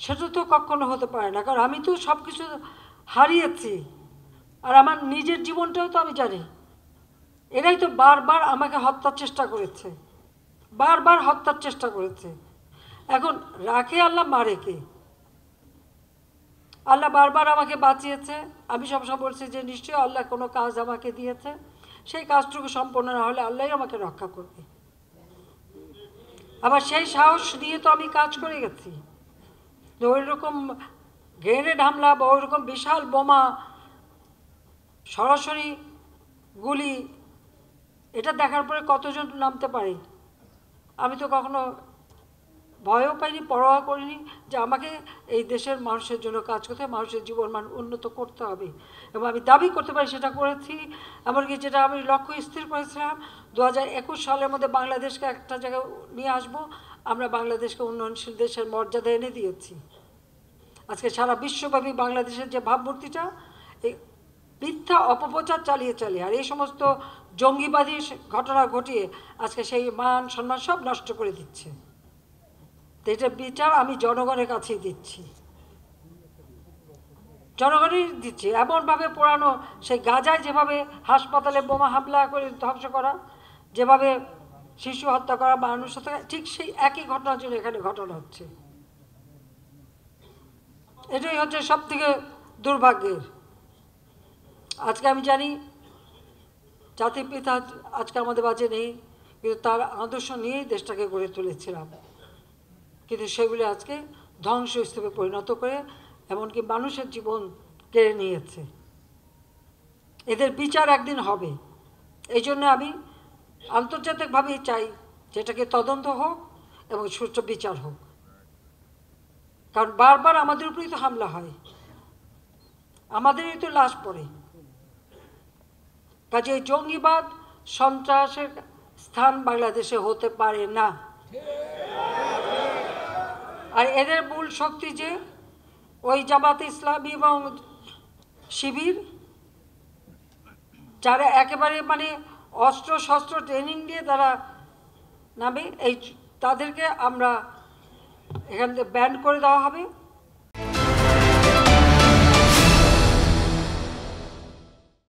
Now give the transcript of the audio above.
সেটা তো কখনো হতে পারে না, কারণ আমি তো সব কিছু হারিয়েছি, আর আমার নিজের জীবনটাও তো আমি জানি। এরাই তো বারবার আমাকে হত্যার চেষ্টা করেছে, বারবার হত্যার চেষ্টা করেছে। এখন রাখে আল্লাহ, মারে কে? আল্লাহ বারবার আমাকে বাঁচিয়েছে। আমি সবসময় বলছি যে নিশ্চয়ই আল্লাহ কোনো কাজ আমাকে দিয়েছে, সেই কাজটুকু সম্পন্ন না হলে আল্লাহই আমাকে রক্ষা করবে। আবার সেই সাহস নিয়ে তো আমি কাজ করে গেছি। তো ওই রকম গ্রেনেড হামলা বা ওই রকম বিশাল বোমা, সরাসরি গুলি, এটা দেখার পরে কতজন নামতে পারে? আমি তো কখনো ভয়ও পাইনি, পরোয়া করিনি যে আমাকে এই দেশের মানুষের জন্য কাজ করতে হবে, মানুষের জীবন মান উন্নত করতে হবে, এবং আমি দাবি করতে পারি সেটা করেছি। এমনকি যেটা আমি লক্ষ্য স্থির করেছিলাম 2021 সালের মধ্যে বাংলাদেশকে একটা জায়গায় নিয়ে আসবো, আমরা বাংলাদেশকে উন্নয়নশীল দেশের মর্যাদা এনে দিয়েছি। আজকে সারা বিশ্বব্যাপী বাংলাদেশের যে ভাবমূর্তিটা, এই মিথ্যা অপপ্রচার চালিয়ে চালিয়ে আর এই সমস্ত জঙ্গিবাদী ঘটনা ঘটিয়ে আজকে সেই মান সম্মান সব নষ্ট করে দিচ্ছে। তো এটার বিচার আমি জনগণের কাছেই দিচ্ছি, জনগণই দিচ্ছি। এমনভাবে পোড়ানো, সেই গাজায় যেভাবে হাসপাতালে বোমা হামলা করে ধ্বংস করা, যেভাবে শিশু হত্যা করা, মানুষ হত্যা করা, ঠিক সেই একই ঘটনার জন্য এখানে ঘটনা হচ্ছে। এটাই হচ্ছে সব থেকে দুর্ভাগ্যের। আজকে আমি জানি জাতির পিতা আজকে আমাদের মাঝে নেই, কিন্তু তার আদর্শ নিয়েই দেশটাকে গড়ে তুলেছিলাম, কিন্তু সেগুলি আজকে ধ্বংসস্তূপে পরিণত করে এমনকি মানুষের জীবন কেড়ে নিয়েছে। এদের বিচার একদিন হবে। এই জন্য আমি আন্তর্জাতিকভাবেই চাই যেটাকে তদন্ত হোক এবং সুষ্ঠু বিচার হোক, কারণ বারবার আমাদের উপরেই তো হামলা হয়, আমাদেরই তো লাশ পড়ে। কাজে জঙ্গিবাদ সন্ত্রাসের স্থান বাংলাদেশে হতে পারে না। আর এদের মূল শক্তি যে ওই জামাতে ইসলামী এবং শিবির, যারা একেবারে মানে অস্ত্র শস্ত্র ট্রেনিং দিয়ে তারা নামে, এই তাদেরকে আমরা এখান থেকে ব্যান করে দেওয়া হবে।